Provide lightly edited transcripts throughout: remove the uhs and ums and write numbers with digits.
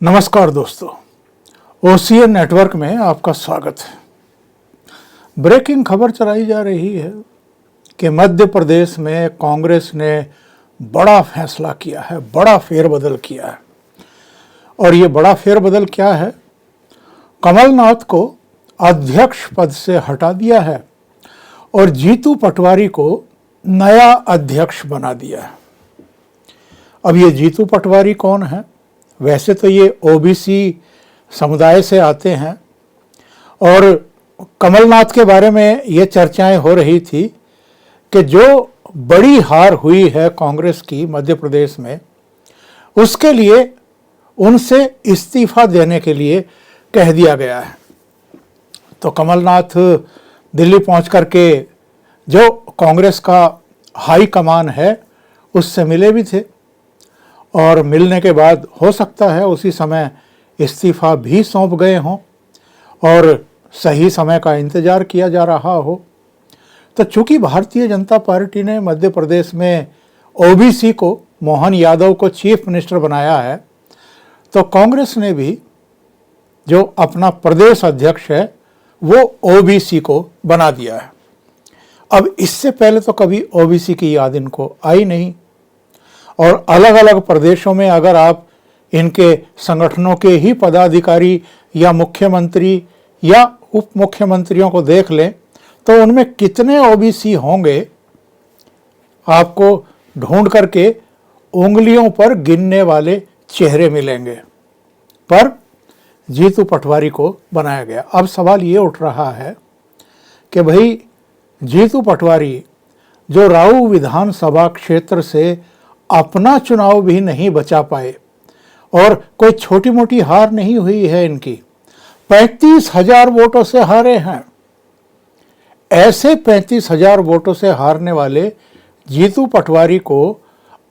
नमस्कार दोस्तों, OCN network में आपका स्वागत है। ब्रेकिंग खबर चलाई जा रही है कि मध्य प्रदेश में कांग्रेस ने बड़ा फैसला किया है, बड़ा फेरबदल किया है। और ये बड़ा फेरबदल क्या है? कमलनाथ को अध्यक्ष पद से हटा दिया है और जीतू पटवारी को नया अध्यक्ष बना दिया है। अब ये जीतू पटवारी कौन है? वैसे तो ये ओबीसी समुदाय से आते हैं और कमलनाथ के बारे में ये चर्चाएं हो रही थी कि जो बड़ी हार हुई है कांग्रेस की मध्य प्रदेश में, उसके लिए उनसे इस्तीफा देने के लिए कह दिया गया है। तो कमलनाथ दिल्ली पहुंच करके जो कांग्रेस का हाई कमान है उससे मिले भी थे और मिलने के बाद हो सकता है उसी समय इस्तीफा भी सौंप गए हों और सही समय का इंतज़ार किया जा रहा हो। तो चूंकि भारतीय जनता पार्टी ने मध्य प्रदेश में ओबीसी को, मोहन यादव को चीफ मिनिस्टर बनाया है, तो कांग्रेस ने भी जो अपना प्रदेश अध्यक्ष है वो ओबीसी को बना दिया है। अब इससे पहले तो कभी ओबीसी की याद इनको आई नहीं और अलग अलग प्रदेशों में अगर आप इनके संगठनों के ही पदाधिकारी या मुख्यमंत्री या उप मुख्यमंत्रियों को देख लें तो उनमें कितने ओबीसी होंगे आपको ढूंढ करके उंगलियों पर गिनने वाले चेहरे मिलेंगे। पर जीतू पटवारी को बनाया गया। अब सवाल ये उठ रहा है कि भाई जीतू पटवारी जो राऊ विधानसभा क्षेत्र से अपना चुनाव भी नहीं बचा पाए और कोई छोटी मोटी हार नहीं हुई है इनकी, 35,000 वोटों से हारे हैं। ऐसे 35,000 वोटों से हारने वाले जीतू पटवारी को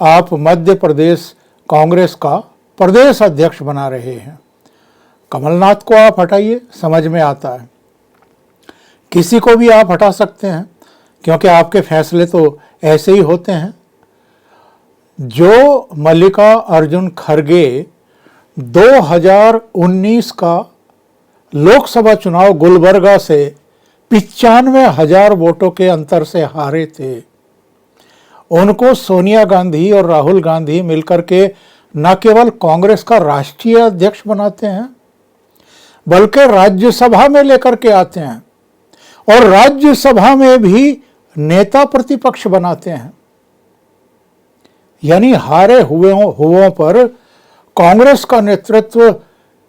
आप मध्य प्रदेश कांग्रेस का प्रदेश अध्यक्ष बना रहे हैं। कमलनाथ को आप हटाइए, समझ में आता है। किसी को भी आप हटा सकते हैं क्योंकि आपके फैसले तो ऐसे ही होते हैं। जो मल्लिकार्जुन खड़गे 2019 का लोकसभा चुनाव गुलबर्गा से 95,000 वोटों के अंतर से हारे थे, उनको सोनिया गांधी और राहुल गांधी मिलकर के न केवल कांग्रेस का राष्ट्रीय अध्यक्ष बनाते हैं बल्कि राज्यसभा में लेकर के आते हैं और राज्यसभा में भी नेता प्रतिपक्ष बनाते हैं। यानी हारे हुओं पर कांग्रेस का नेतृत्व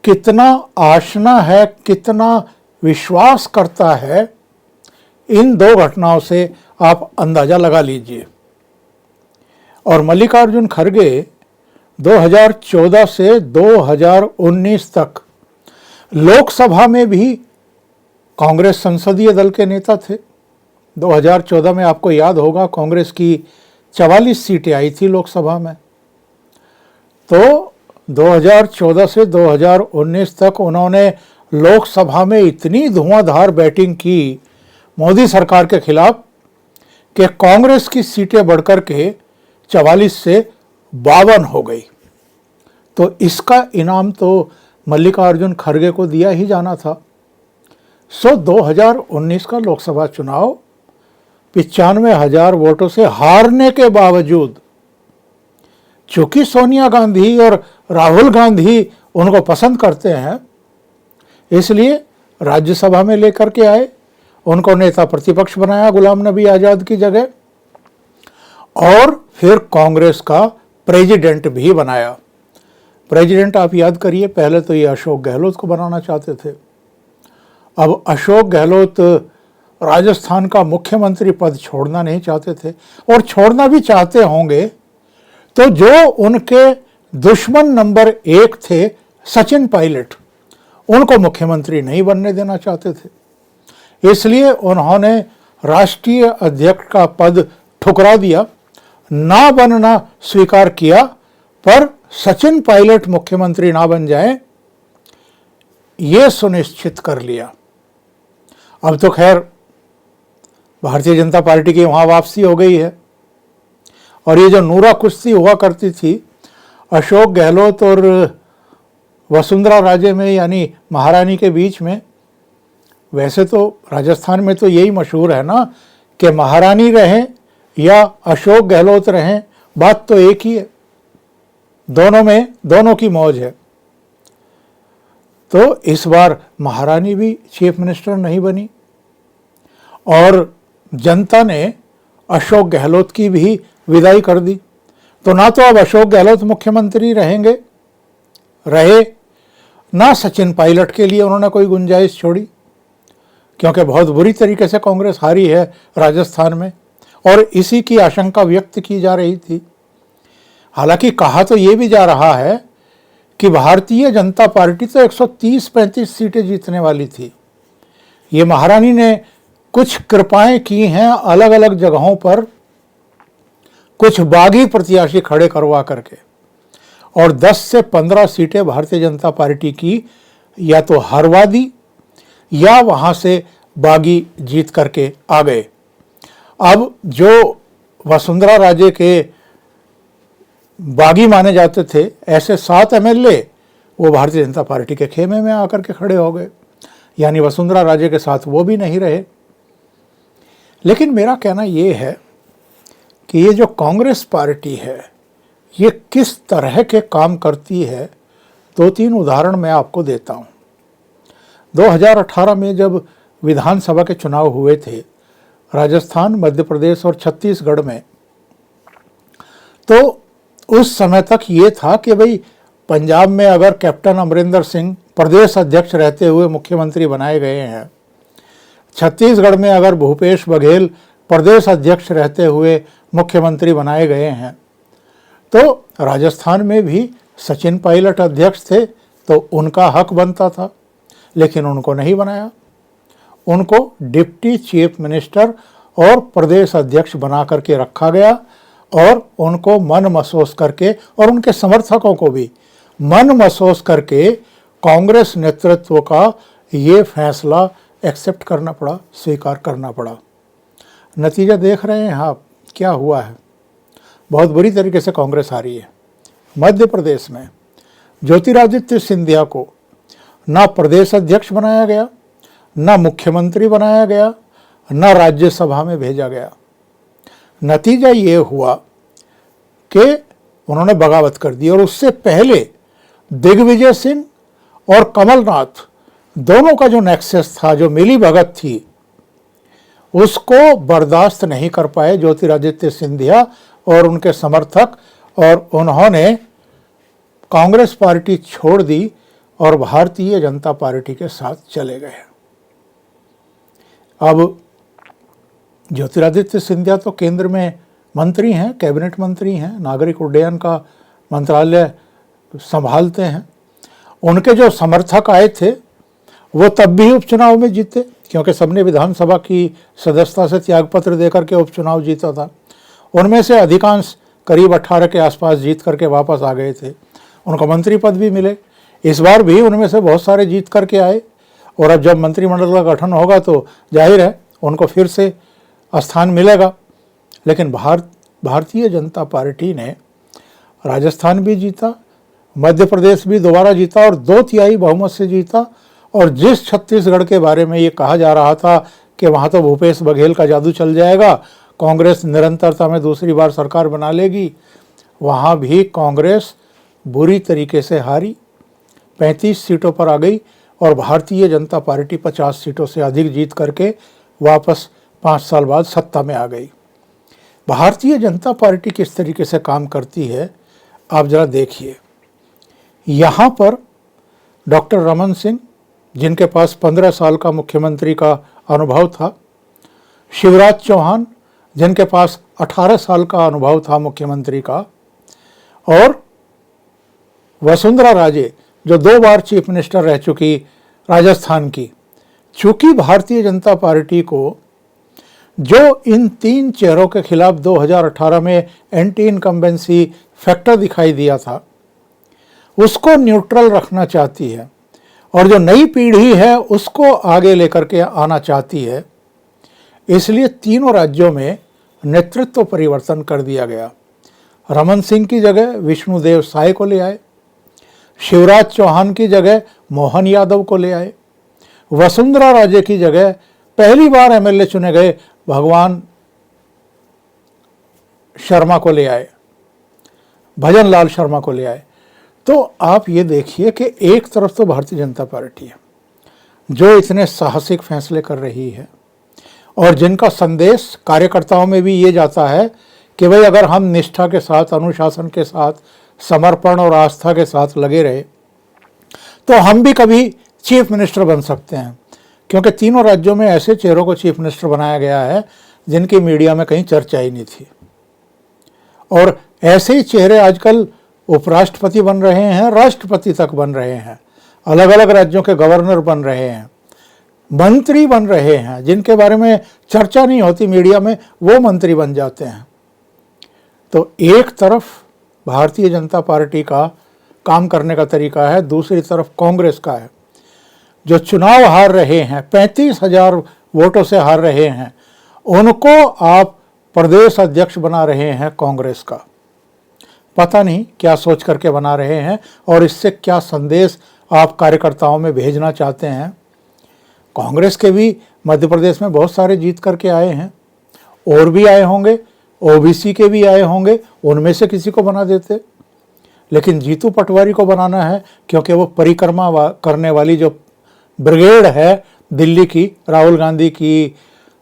कितना आशना है, कितना विश्वास करता है, इन दो घटनाओं से आप अंदाजा लगा लीजिए। और मल्लिकार्जुन खड़गे 2014 से 2019 तक लोकसभा में भी कांग्रेस संसदीय दल के नेता थे। 2014 में आपको याद होगा कांग्रेस की 44 सीटें आई थी लोकसभा में। तो 2014 से 2019 तक उन्होंने लोकसभा में इतनी धुआंधार बैटिंग की मोदी सरकार के खिलाफ कि कांग्रेस की सीटें बढ़कर के 44 से 52 हो गई। तो इसका इनाम तो मल्लिकार्जुन खड़गे को दिया ही जाना था। 2019 का लोकसभा चुनाव 95,000 वोटों से हारने के बावजूद, चूंकि सोनिया गांधी और राहुल गांधी उनको पसंद करते हैं, इसलिए राज्यसभा में लेकर के आए, उनको नेता प्रतिपक्ष बनाया गुलाम नबी आज़ाद की जगह, और फिर कांग्रेस का प्रेसिडेंट भी बनाया। प्रेसिडेंट आप याद करिए, पहले तो ये अशोक गहलोत को बनाना चाहते थे। अब अशोक गहलोत राजस्थान का मुख्यमंत्री पद छोड़ना नहीं चाहते थे और छोड़ना भी चाहते होंगे तो जो उनके दुश्मन नंबर 1 थे सचिन पायलट, उनको मुख्यमंत्री नहीं बनने देना चाहते थे। इसलिए उन्होंने राष्ट्रीय अध्यक्ष का पद ठुकरा दिया, ना बनना स्वीकार किया, पर सचिन पायलट मुख्यमंत्री ना बन जाए ये सुनिश्चित कर लिया। अब तो खैर भारतीय जनता पार्टी की वहाँ वापसी हो गई है और ये जो नूरा कुश्ती हुआ करती थी अशोक गहलोत और वसुंधरा राजे में यानी महारानी के बीच में। वैसे तो राजस्थान में तो यही मशहूर है ना कि महारानी रहें या अशोक गहलोत रहें, बात तो एक ही है, दोनों की मौज है। तो इस बार महारानी भी चीफ मिनिस्टर नहीं बनी और जनता ने अशोक गहलोत की भी विदाई कर दी। तो ना तो अब अशोक गहलोत मुख्यमंत्री रहे, ना सचिन पायलट के लिए उन्होंने कोई गुंजाइश छोड़ी, क्योंकि बहुत बुरी तरीके से कांग्रेस हारी है राजस्थान में और इसी की आशंका व्यक्त की जा रही थी। हालांकि कहा तो ये भी जा रहा है कि भारतीय जनता पार्टी तो 130-35 सीटें जीतने वाली थी। ये महारानी ने कुछ कृपाएं की हैं अलग अलग जगहों पर, कुछ बागी प्रत्याशी खड़े करवा करके, और 10 से 15 सीटें भारतीय जनता पार्टी की या तो हरवा दी या वहां से बागी जीत करके आ गए। अब जो वसुंधरा राजे के बागी माने जाते थे, ऐसे 7 एमएलए वो भारतीय जनता पार्टी के खेमे में आकर के खड़े हो गए, यानी वसुंधरा राजे के साथ वो भी नहीं रहे। लेकिन मेरा कहना ये है कि ये जो कांग्रेस पार्टी है ये किस तरह के काम करती है, 2-3 उदाहरण मैं आपको देता हूँ। 2018 में जब विधानसभा के चुनाव हुए थे राजस्थान, मध्य प्रदेश और छत्तीसगढ़ में, तो उस समय तक ये था कि भाई पंजाब में अगर कैप्टन अमरिंदर सिंह प्रदेश अध्यक्ष रहते हुए मुख्यमंत्री बनाए गए हैं, छत्तीसगढ़ में अगर भूपेश बघेल प्रदेश अध्यक्ष रहते हुए मुख्यमंत्री बनाए गए हैं, तो राजस्थान में भी सचिन पायलट अध्यक्ष थे तो उनका हक बनता था, लेकिन उनको नहीं बनाया। उनको डिप्टी चीफ मिनिस्टर और प्रदेश अध्यक्ष बना करके रखा गया और उनको मन महसूस करके और उनके समर्थकों को भी मन महसूस करके कांग्रेस नेतृत्व का ये फैसला एक्सेप्ट करना पड़ा, स्वीकार करना पड़ा। नतीजा देख रहे हैं आप क्या हुआ है। बहुत बुरी तरीके से कांग्रेस हारी है। मध्य प्रदेश में ज्योतिरादित्य सिंधिया को ना प्रदेश अध्यक्ष बनाया गया, ना मुख्यमंत्री बनाया गया, ना राज्यसभा में भेजा गया। नतीजा ये हुआ कि उन्होंने बगावत कर दी और उससे पहले दिग्विजय सिंह और कमलनाथ दोनों का जो नेक्सस था, जो मिली भगत थी, उसको बर्दाश्त नहीं कर पाए ज्योतिरादित्य सिंधिया और उनके समर्थक, और उन्होंने कांग्रेस पार्टी छोड़ दी और भारतीय जनता पार्टी के साथ चले गए। अब ज्योतिरादित्य सिंधिया तो केंद्र में मंत्री हैं, कैबिनेट मंत्री हैं, नागरिक उड्डयन का मंत्रालय संभालते हैं। उनके जो समर्थक आए थे वो तब भी उपचुनाव में जीते, क्योंकि सबने विधानसभा की सदस्यता से त्यागपत्र देकर के उपचुनाव जीता था। उनमें से अधिकांश करीब 18 के आसपास जीत करके वापस आ गए थे। उनको मंत्री पद भी मिले। इस बार भी उनमें से बहुत सारे जीत करके आए और अब जब मंत्रिमंडल का गठन होगा तो जाहिर है उनको फिर से स्थान मिलेगा। लेकिन भारतीय जनता पार्टी ने राजस्थान भी जीता, मध्य प्रदेश भी दोबारा जीता और 2/3 बहुमत से जीता। और जिस छत्तीसगढ़ के बारे में ये कहा जा रहा था कि वहाँ तो भूपेश बघेल का जादू चल जाएगा, कांग्रेस निरंतरता में दूसरी बार सरकार बना लेगी, वहाँ भी कांग्रेस बुरी तरीके से हारी, 35 सीटों पर आ गई और भारतीय जनता पार्टी 50 सीटों से अधिक जीत करके वापस 5 साल बाद सत्ता में आ गई। भारतीय जनता पार्टी किस तरीके से काम करती है आप जरा देखिए। यहाँ पर डॉक्टर रमन सिंह, जिनके पास 15 साल का मुख्यमंत्री का अनुभव था, शिवराज चौहान, जिनके पास 18 साल का अनुभव था मुख्यमंत्री का, और वसुंधरा राजे जो 2 बार चीफ मिनिस्टर रह चुकी राजस्थान की। चूंकि भारतीय जनता पार्टी को जो इन 3 चेहरों के खिलाफ 2018 में एंटी इनकम्बेंसी फैक्टर दिखाई दिया था, उसको न्यूट्रल रखना चाहती है और जो नई पीढ़ी है उसको आगे लेकर के आना चाहती है। इसलिए तीनों राज्यों में नेतृत्व परिवर्तन कर दिया गया। रमन सिंह की जगह विष्णुदेव साय को ले आए। शिवराज चौहान की जगह मोहन यादव को ले आए। वसुंधरा राजे की जगह पहली बार एमएलए चुने गए भगवान शर्मा को ले आए, भजन लाल शर्मा को ले आए। तो आप ये देखिए कि एक तरफ तो भारतीय जनता पार्टी है जो इतने साहसिक फैसले कर रही है और जिनका संदेश कार्यकर्ताओं में भी ये जाता है कि भाई अगर हम निष्ठा के साथ, अनुशासन के साथ, समर्पण और आस्था के साथ लगे रहे तो हम भी कभी चीफ मिनिस्टर बन सकते हैं। क्योंकि तीनों राज्यों में ऐसे चेहरों को चीफ मिनिस्टर बनाया गया है जिनकी मीडिया में कहीं चर्चा ही नहीं थी, और ऐसे ही चेहरे आजकल उपराष्ट्रपति बन रहे हैं, राष्ट्रपति तक बन रहे हैं, अलग अलग राज्यों के गवर्नर बन रहे हैं, मंत्री बन रहे हैं, जिनके बारे में चर्चा नहीं होती मीडिया में, वो मंत्री बन जाते हैं। तो एक तरफ भारतीय जनता पार्टी का काम करने का तरीका है, दूसरी तरफ कांग्रेस का है जो चुनाव हार रहे हैं, 35,000 वोटों से हार रहे हैं, उनको आप प्रदेश अध्यक्ष बना रहे हैं कांग्रेस का। पता नहीं क्या सोच करके बना रहे हैं और इससे क्या संदेश आप कार्यकर्ताओं में भेजना चाहते हैं। कांग्रेस के भी मध्य प्रदेश में बहुत सारे जीत करके आए हैं, और भी आए होंगे, ओबीसी के भी आए होंगे, उनमें से किसी को बना देते। लेकिन जीतू पटवारी को बनाना है क्योंकि वो परिक्रमा करने वाली जो ब्रिगेड है दिल्ली की, राहुल गांधी की,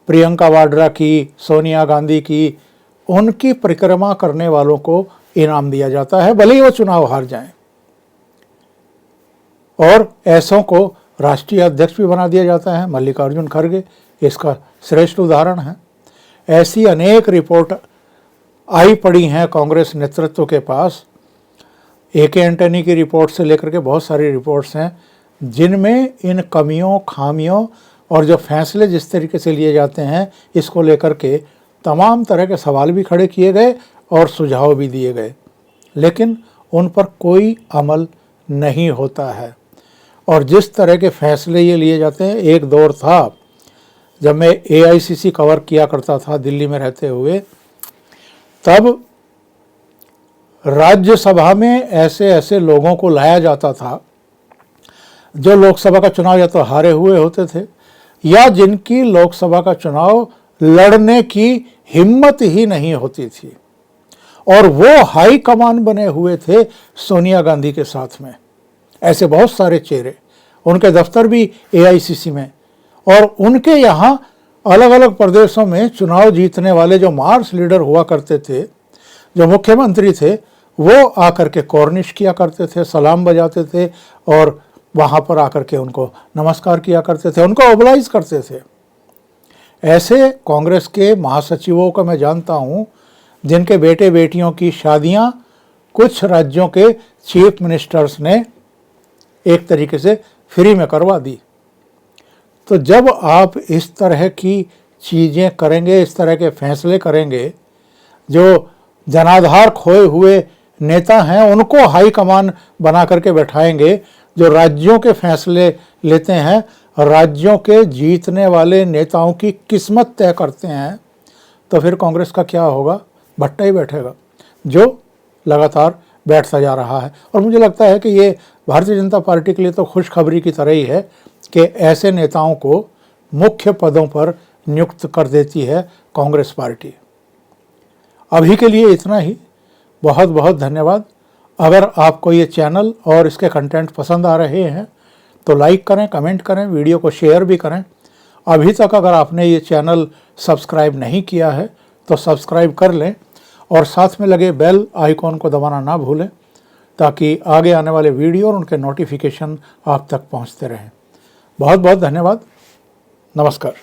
प्रियंका वाड्रा की, सोनिया गांधी की, उनकी परिक्रमा करने वालों को इनाम दिया जाता है, भले ही वो चुनाव हार जाएं। और ऐसों को राष्ट्रीय अध्यक्ष भी बना दिया जाता है। मल्लिकार्जुन खड़गे इसका श्रेष्ठ उदाहरण है। ऐसी अनेक रिपोर्ट आई पड़ी हैं कांग्रेस नेतृत्व के पास, AK एंटनी की रिपोर्ट से लेकर के बहुत सारी रिपोर्ट्स हैं जिनमें इन कमियों, खामियों और जो फैसले जिस तरीके से लिए जाते हैं इसको लेकर के तमाम तरह के सवाल भी खड़े किए गए और सुझाव भी दिए गए, लेकिन उन पर कोई अमल नहीं होता है। और जिस तरह के फैसले ये लिए जाते हैं, एक दौर था जब मैं AICC कवर किया करता था दिल्ली में रहते हुए, तब राज्यसभा में ऐसे ऐसे लोगों को लाया जाता था जो लोकसभा का चुनाव या तो हारे हुए होते थे या जिनकी लोकसभा का चुनाव लड़ने की हिम्मत ही नहीं होती थी, और वो हाई कमान बने हुए थे सोनिया गांधी के साथ में। ऐसे बहुत सारे चेहरे, उनके दफ्तर भी AICC में, और उनके यहाँ अलग अलग प्रदेशों में चुनाव जीतने वाले जो मार्च लीडर हुआ करते थे, जो मुख्यमंत्री थे, वो आकर के कॉर्निश किया करते थे, सलाम बजाते थे और वहाँ पर आकर के उनको नमस्कार किया करते थे, उनको ओबलाइज करते थे। ऐसे कांग्रेस के महासचिवों को मैं जानता हूँ जिनके बेटे बेटियों की शादियाँ कुछ राज्यों के चीफ मिनिस्टर्स ने एक तरीके से फ्री में करवा दी। तो जब आप इस तरह की चीज़ें करेंगे, इस तरह के फैसले करेंगे, जो जनाधार खोए हुए नेता हैं उनको हाई कमान बना करके बैठाएंगे, जो राज्यों के फैसले लेते हैं, राज्यों के जीतने वाले नेताओं की किस्मत तय करते हैं, तो फिर कांग्रेस का क्या होगा? भट्टा ही बैठेगा, जो लगातार बैठता जा रहा है। और मुझे लगता है कि ये भारतीय जनता पार्टी के लिए तो खुशखबरी की तरह ही है कि ऐसे नेताओं को मुख्य पदों पर नियुक्त कर देती है कांग्रेस पार्टी। अभी के लिए इतना ही। बहुत बहुत धन्यवाद। अगर आपको ये चैनल और इसके कंटेंट पसंद आ रहे हैं तो लाइक करें, कमेंट करें, वीडियो को शेयर भी करें। अभी तक अगर आपने ये चैनल सब्सक्राइब नहीं किया है तो सब्सक्राइब कर लें और साथ में लगे बेल आइकॉन को दबाना ना भूलें, ताकि आगे आने वाले वीडियो और उनके नोटिफिकेशन आप तक पहुंचते रहें। बहुत बहुत धन्यवाद। नमस्कार।